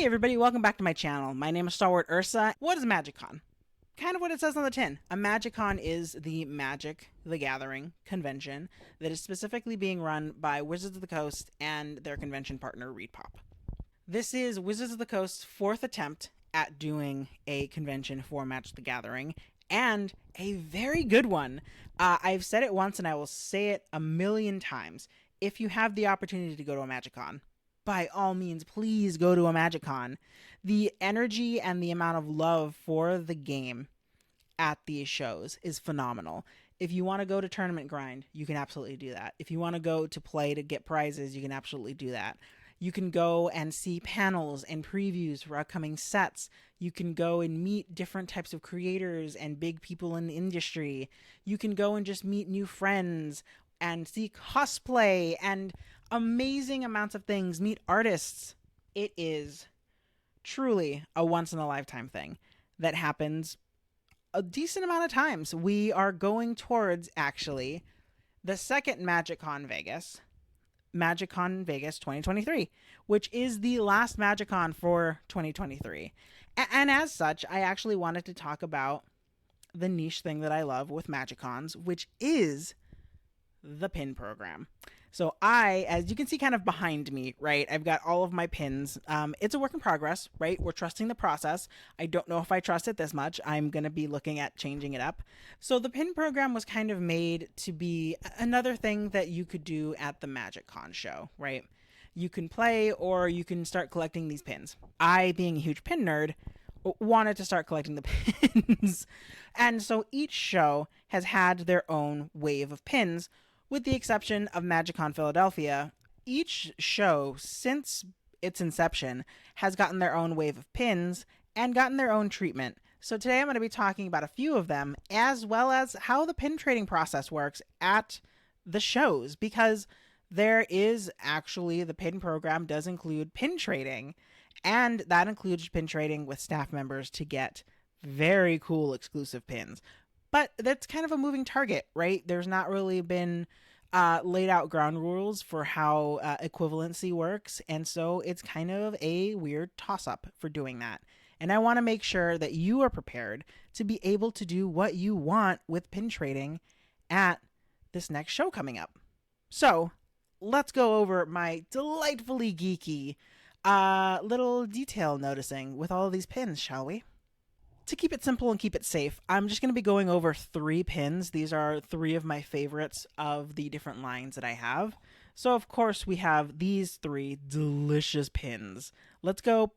everybody, welcome back to my channel. My name is Stalwart Ursa. What is MagicCon? Kind of what it says on the tin. A MagicCon is the Magic the Gathering convention that is specifically being run by Wizards of the Coast and their convention partner, ReedPop. This is Wizards of the Coast's fourth attempt at doing a convention for Magic the Gathering, and a very good one. I've said it once and I will say it a million times. If you have the opportunity to go to a MagicCon, by all means, please go to a MagicCon. The energy and the amount of love for the game at these shows is phenomenal. If you want to go to tournament grind, you can absolutely do that. If you want to go to play to get prizes, you can absolutely do that. You can go and see panels and previews for upcoming sets. You can go and meet different types of creators and big people in the industry. You can go and just meet new friends and see cosplay and amazing amounts of things, meet artists. It is truly a once-in-a-lifetime thing that happens a decent amount of times. We are going towards, actually, the second MagicCon Vegas, MagicCon Vegas 2023, which is the last MagicCon for 2023. And as such, I actually wanted to talk about the niche thing that I love with MagicCons, which is the pin program. So as you can see kind of behind me, right, I've got all of my pins. It's a work in progress, right? We're trusting the process. I don't know if I trust it this much. I'm going to be looking at changing it up. So the pin program was kind of made to be another thing that you could do at the MagicCon show, right? You can play or you can start collecting these pins. I, being a huge pin nerd, wanted to start collecting the pins. And so each show has had their own wave of pins, with the exception of MagicCon Philadelphia. Each show, since its inception, has gotten their own wave of pins and gotten their own treatment. So today I'm going to be talking about a few of them, as well as how the pin trading process works at the shows, because there is actually, the pin program does include pin trading, and that includes pin trading with staff members to get very cool exclusive pins. But that's kind of a moving target, right? There's not really been laid out ground rules for how equivalency works. And so it's kind of a weird toss-up for doing that. And I want to make sure that you are prepared to be able to do what you want with pin trading at this next show coming up. So let's go over my delightfully geeky little detail noticing with all of these pins, shall we? To keep it simple and keep it safe, I'm just going to be going over 3 pins. These are 3 of my favorites of the different lines that I have. So, of course, we have these 3 delicious pins. Let's go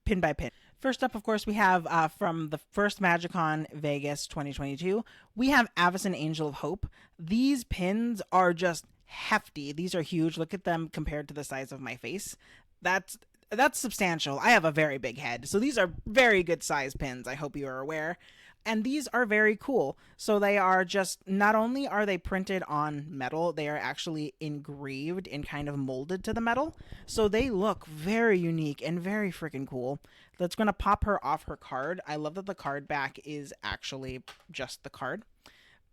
pin by pin. First up, of course, we have from the first MagicCon Vegas 2022, we have Avacyn Angel of Hope. These pins are just hefty. These are huge. Look at them compared to the size of my face. That's substantial. I have a very big head, so these are very good size pins, I hope you are aware. And these are very cool. So they are just, not only are they printed on metal, they are actually engraved and kind of molded to the metal. So they look very unique and very freaking cool. That's going to pop her off her card. I love that the card back is actually just the card.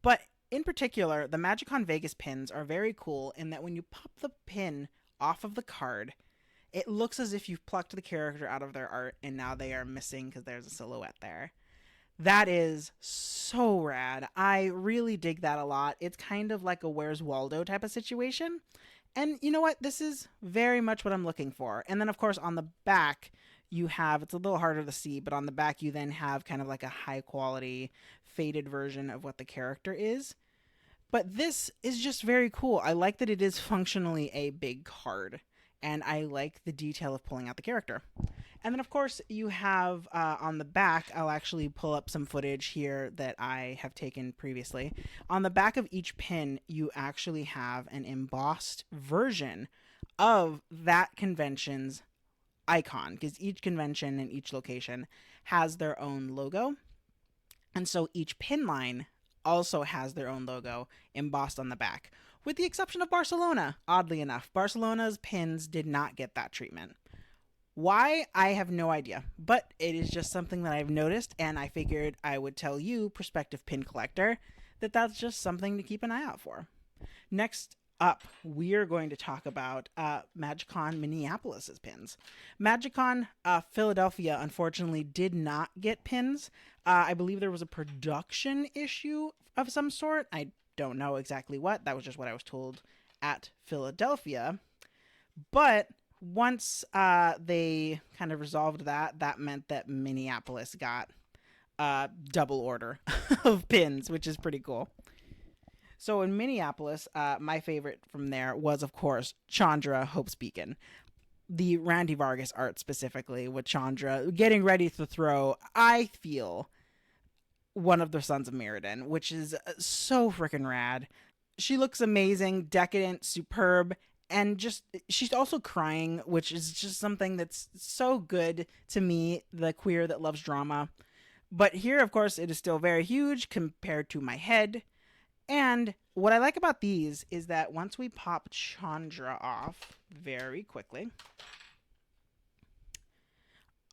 But in particular, the MagicCon Vegas pins are very cool in that when you pop the pin off of the card, it looks as if you've plucked the character out of their art and now they are missing because there's a silhouette there. That is so rad. I really dig that a lot. It's kind of like a Where's Waldo type of situation. And you know what? This is very much what I'm looking for. And then, of course, on the back, you have, it's a little harder to see, but on the back you then have kind of like a high quality faded version of what the character is. But this is just very cool. I like that it is functionally a big card. And I like the detail of pulling out the character. And then, of course, you have on the back, I'll actually pull up some footage here that I have taken previously. On the back of each pin, you actually have an embossed version of that convention's icon, because each convention and each location has their own logo. And so each pin line also has their own logo embossed on the back, with the exception of Barcelona. Oddly enough, Barcelona's pins did not get that treatment. Why? I have no idea, but it is just something that I've noticed, and I figured I would tell you, prospective pin collector, that that's just something to keep an eye out for. Next up, we are going to talk about MagicCon Minneapolis's pins. MagicCon Philadelphia, unfortunately, did not get pins. I believe there was a production issue of some sort. I don't know exactly what. That was just what I was told at Philadelphia. But once they kind of resolved that, that meant that Minneapolis got double order of pins, which is pretty cool. So in Minneapolis, my favorite from there was, of course, Chandra Hope's Beacon. The Randy Vargas art specifically with Chandra getting ready to throw, I feel, one of the Sons of Mirrodin, which is so freaking rad. She looks amazing, decadent, superb, and just she's also crying, which is just something that's so good to me, the queer that loves drama. But here, of course, it is still very huge compared to my head. And what I like about these is that once we pop Chandra off very quickly,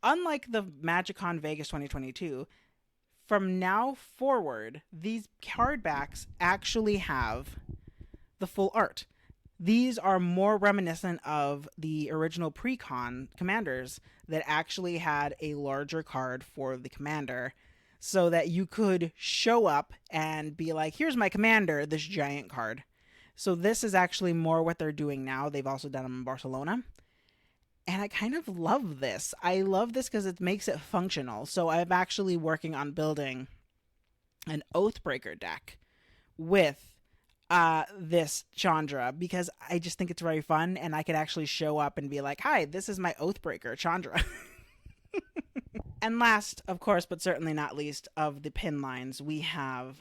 unlike the MagicCon Vegas 2022, from now forward, these card backs actually have the full art. These are more reminiscent of the original pre-con commanders that actually had a larger card for the commander, so that you could show up and be like, here's my commander, this giant card. So this is actually more what they're doing now. They've also done them in Barcelona. And I kind of love this. I love this because it makes it functional. So I'm actually working on building an Oathbreaker deck with this Chandra, because I just think it's very fun, and I could actually show up and be like, hi, this is my Oathbreaker, Chandra. And last, of course, but certainly not least, of the pin lines, we have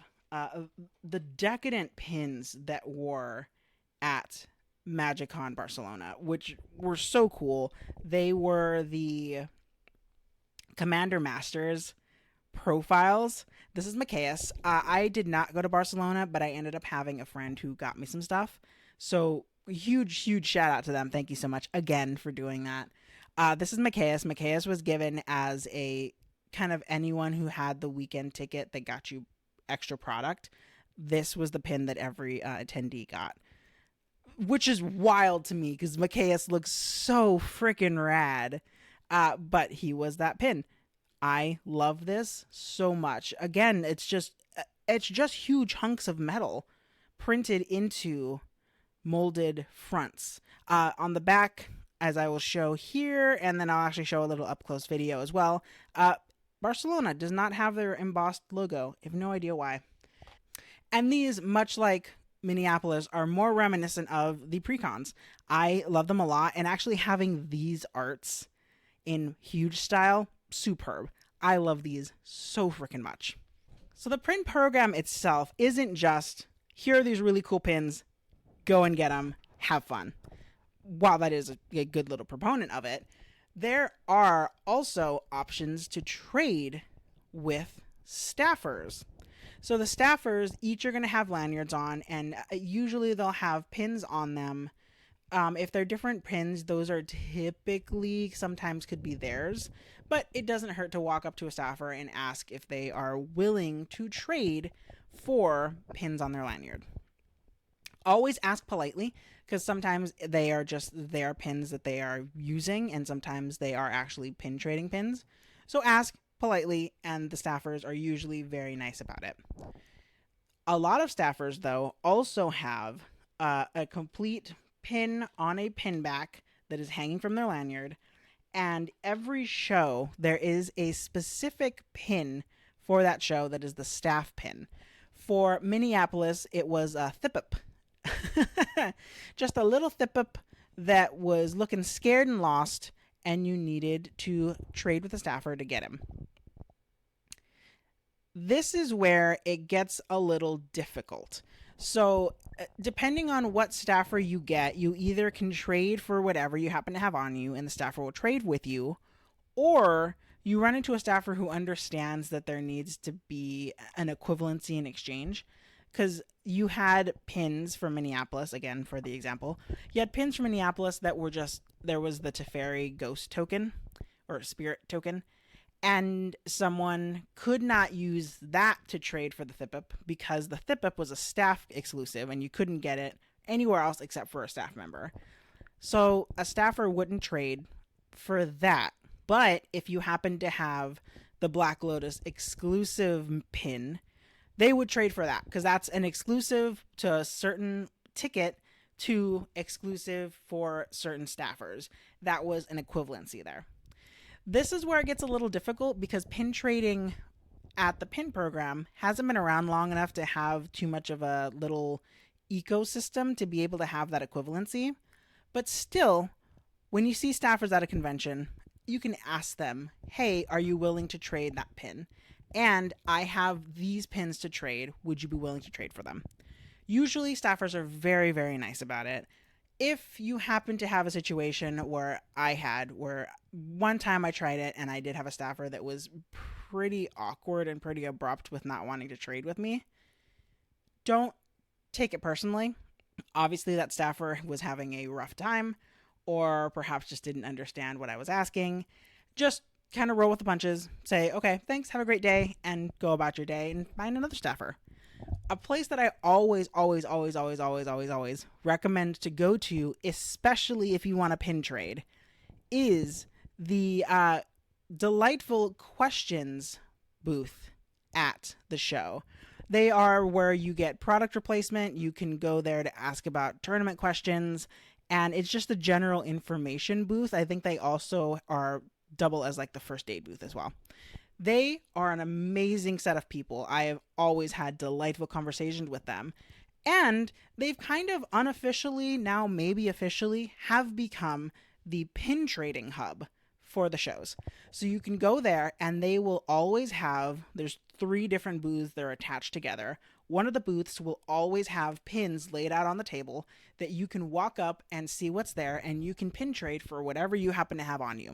the decadent pins that were at MagicCon Barcelona, which were so cool. They were the Commander Masters profiles. This is Macias. I did not go to Barcelona, but I ended up having a friend who got me some stuff. So huge shout out to them. Thank you so much again for doing that. This is Macias. Macias was given as a kind of anyone who had the weekend ticket that got you extra product. This was the pin that every attendee got, which is wild to me because Macias looks so freaking rad. But he was that pin. I love this so much. Again, it's just huge hunks of metal printed into molded fronts. On the back, as I will show here, and then I'll actually show a little up-close video as well, Barcelona does not have their embossed logo. I have no idea why. And these, much like Minneapolis, are more reminiscent of the precons. I love them a lot, and actually having these arts in huge style, superb. I love these so freaking much. So the print program itself isn't just, here are these really cool pins, go and get them, have fun. While that is a good little proponent of it, there are also options to trade with staffers. So the staffers each are going to have lanyards on, and usually they'll have pins on them. If they're different pins, those are typically sometimes could be theirs, but it doesn't hurt to walk up to a staffer and ask if they are willing to trade for pins on their lanyard. Always ask politely, because sometimes they are just their pins that they are using, and sometimes they are actually pin trading pins. So ask politely, and the staffers are usually very nice about it. A lot of staffers, though, also have a complete pin on a pin back that is hanging from their lanyard, and every show there is a specific pin for that show that is the staff pin. For Minneapolis, it was a Thipip. Just a little Thipip that was looking scared and lost, and you needed to trade with a staffer to get him. This is where it gets a little difficult. So depending on what staffer you get, you either can trade for whatever you happen to have on you, and the staffer will trade with you, or you run into a staffer who understands that there needs to be an equivalency in exchange. Because you had pins from Minneapolis, again, for the example. You had pins from Minneapolis that were just, there was the Teferi ghost token, or spirit token, and someone could not use that to trade for the Thipip because the Thipip was a staff exclusive and you couldn't get it anywhere else except for a staff member. So a staffer wouldn't trade for that. But if you happen to have the Black Lotus exclusive pin, they would trade for that because that's an exclusive to a certain ticket to exclusive for certain staffers. That was an equivalency there. This is where it gets a little difficult because pin trading at the pin program hasn't been around long enough to have too much of a little ecosystem to be able to have that equivalency. But still, when you see staffers at a convention, you can ask them, hey, are you willing to trade that pin? And I have these pins to trade. Would you be willing to trade for them? Usually, staffers are very, very nice about it. If you happen to have a situation where one time I tried it and I did have a staffer that was pretty awkward and pretty abrupt with not wanting to trade with me, don't take it personally. Obviously, that staffer was having a rough time or perhaps just didn't understand what I was asking. Just kind of roll with the punches, say, okay, thanks, have a great day, and go about your day and find another staffer. A place that I always recommend to go to, especially if you want a pin trade, is the Delightful Questions booth at the show. They are where you get product replacement. You can go there to ask about tournament questions, and it's just a general information booth. I think they also are double as like the first aid booth as well. They are an amazing set of people. I have always had delightful conversations with them. And they've kind of unofficially, now maybe officially, have become the pin trading hub for the shows. So you can go there and they will always have, there's 3 different booths that are attached together. One of the booths will always have pins laid out on the table that you can walk up and see what's there, and you can pin trade for whatever you happen to have on you.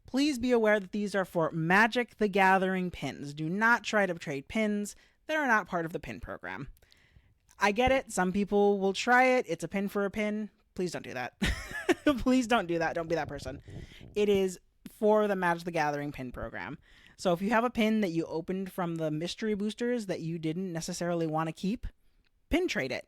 Please be aware that these are for Magic the Gathering pins. Do not try to trade pins that are not part of the pin program. I get it. Some people will try it. It's a pin for a pin. Please don't do that. Please don't do that. Don't be that person. It is for the Magic the Gathering pin program. So if you have a pin that you opened from the mystery boosters that you didn't necessarily want to keep, pin trade it.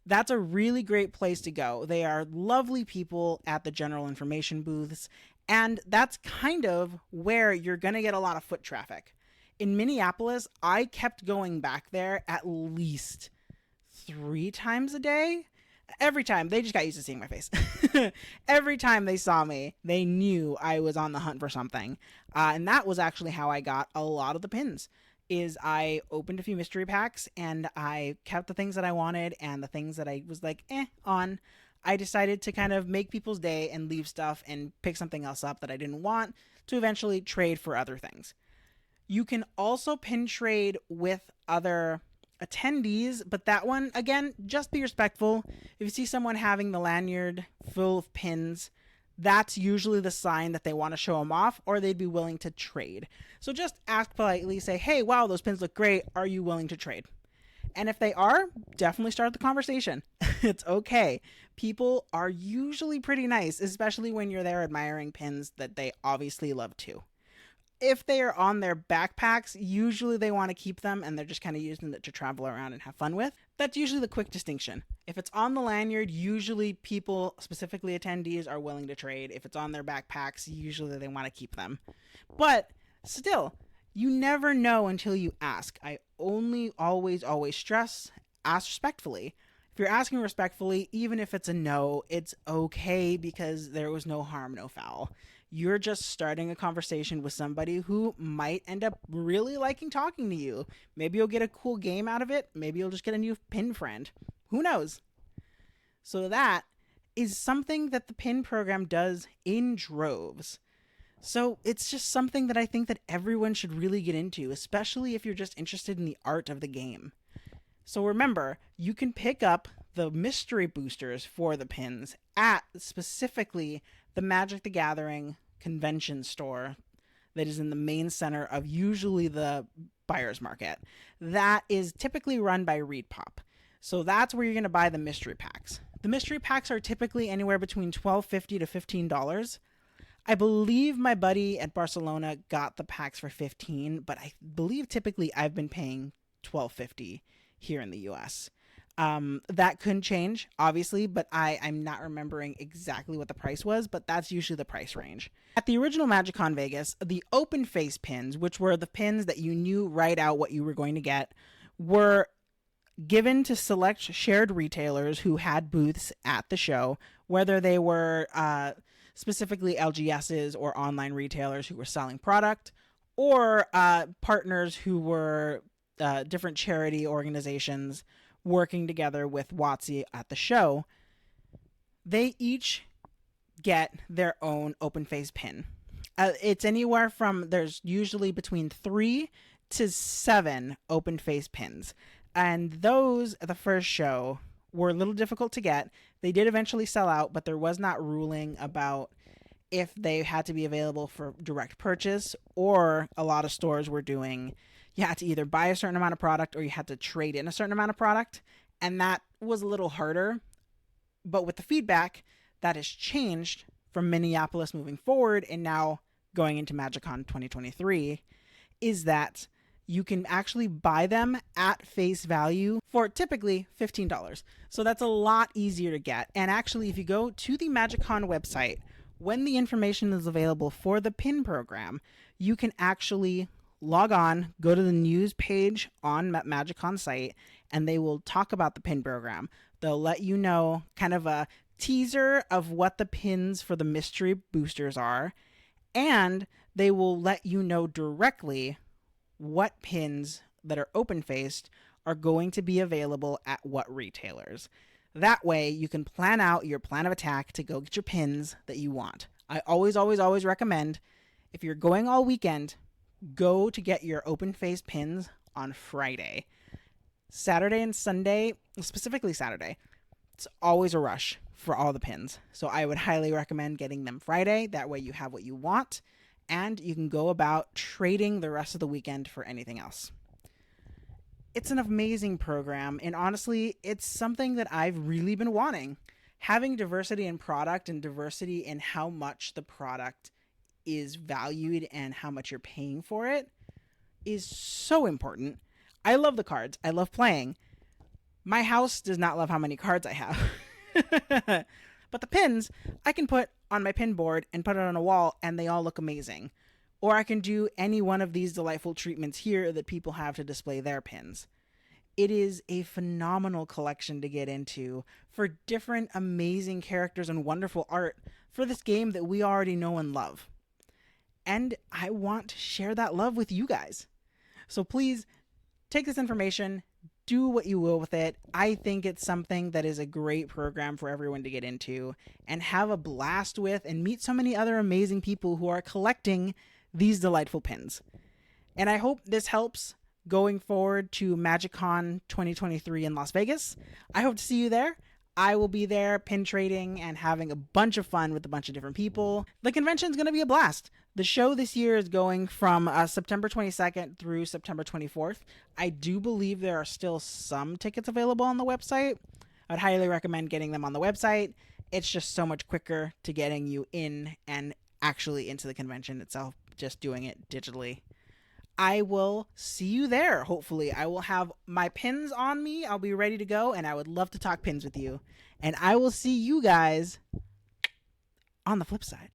That's a really great place to go. They are lovely people at the general information booths, and that's kind of where you're going to get a lot of foot traffic. In Minneapolis, I kept going back there at least 3 times a day. Every time, they just got used to seeing my face. Every time they saw me, they knew I was on the hunt for something. And that was actually how I got a lot of the pins. Is I opened a few mystery packs and I kept the things that I wanted, and the things that I was like, on. I decided to kind of make people's day and leave stuff and pick something else up that I didn't want to eventually trade for other things. You can also pin trade with other attendees, but that one, again, just be respectful. If you see someone having the lanyard full of pins, that's usually the sign that they want to show them off, or they'd be willing to trade. So just ask politely, say, hey, wow, those pins look great. Are you willing to trade? And if they are, definitely start the conversation. It's okay. People are usually pretty nice, especially when you're there admiring pins that they obviously love too. If they are on their backpacks, usually they want to keep them and they're just kind of using it to travel around and have fun with. That's usually the quick distinction. If it's on the lanyard, usually people, specifically attendees, are willing to trade. If it's on their backpacks, usually they want to keep them. But still, you never know until you ask. I always stress, ask respectfully. If you're asking respectfully, even if it's a no, it's okay because there was no harm, no foul. You're just starting a conversation with somebody who might end up really liking talking to you. Maybe you'll get a cool game out of it. Maybe you'll just get a new pin friend. Who knows? So that is something that the pin program does in droves. So it's just something that I think that everyone should really get into, especially if you're just interested in the art of the game. So remember, you can pick up the mystery boosters for the pins at specifically the Magic the Gathering convention store that is in the main center of usually the buyer's market. That is typically run by ReedPop. So that's where you're going to buy the mystery packs. The mystery packs are typically anywhere between $12.50 to $15. I believe my buddy at Barcelona got the packs for $15, but I believe typically I've been paying $12.50 here in the US. That could change, obviously, but I'm not remembering exactly what the price was, but that's usually the price range. At the original MagicCon Vegas, the open face pins, which were the pins that you knew right out what you were going to get, were given to select shared retailers who had booths at the show, whether they were specifically LGSs or online retailers who were selling product, or partners who were different charity organizations working together with WotC at the show. They each get their own open face pin. It's anywhere from, there's usually between 3 to 7 open face pins. And those at the first show were a little difficult to get. They did eventually sell out, but there was not ruling about if they had to be available for direct purchase, or a lot of stores were doing, you had to either buy a certain amount of product or you had to trade in a certain amount of product. And that was a little harder. But with the feedback, that has changed from Minneapolis moving forward and now going into MagicCon 2023, is that you can actually buy them at face value for typically $15. So that's a lot easier to get. And actually, if you go to the MagicCon website, when the information is available for the pin program, you can actually log on, go to the news page on MagicCon site, and they will talk about the pin program. They'll let you know kind of a teaser of what the pins for the mystery boosters are, and they will let you know directly what pins that are open-faced are going to be available at what retailers. That way, you can plan out your plan of attack to go get your pins that you want. I always, always, always recommend, if you're going all weekend, go to get your open-faced pins on Friday. Saturday and Sunday, specifically Saturday, it's always a rush for all the pins. So I would highly recommend getting them Friday. That way you have what you want, and you can go about trading the rest of the weekend for anything else. It's an amazing program, and honestly, it's something that I've really been wanting. Having diversity in product and diversity in how much the product is valued and how much you're paying for it is so important. I love the cards. I love playing. My house does not love how many cards I have. But the pins, I can put on my pin board and put it on a wall, and they all look amazing. Or I can do any one of these delightful treatments here that people have to display their pins. It is a phenomenal collection to get into for different amazing characters and wonderful art for this game that we already know and love. And I want to share that love with you guys. So please take this information, do what you will with it. I think it's something that is a great program for everyone to get into and have a blast with, and meet so many other amazing people who are collecting these delightful pins. And I hope this helps going forward to MagicCon 2023 in Las Vegas. I hope to see you there. I will be there pin trading and having a bunch of fun with a bunch of different people. The convention is going to be a blast. The show this year is going from September 22nd through September 24th. I do believe there are still some tickets available on the website. I'd highly recommend getting them on the website. It's just so much quicker to getting you in and actually into the convention itself, just doing it digitally. I will see you there, hopefully. I will have my pins on me. I'll be ready to go, and I would love to talk pins with you. And I will see you guys on the flip side.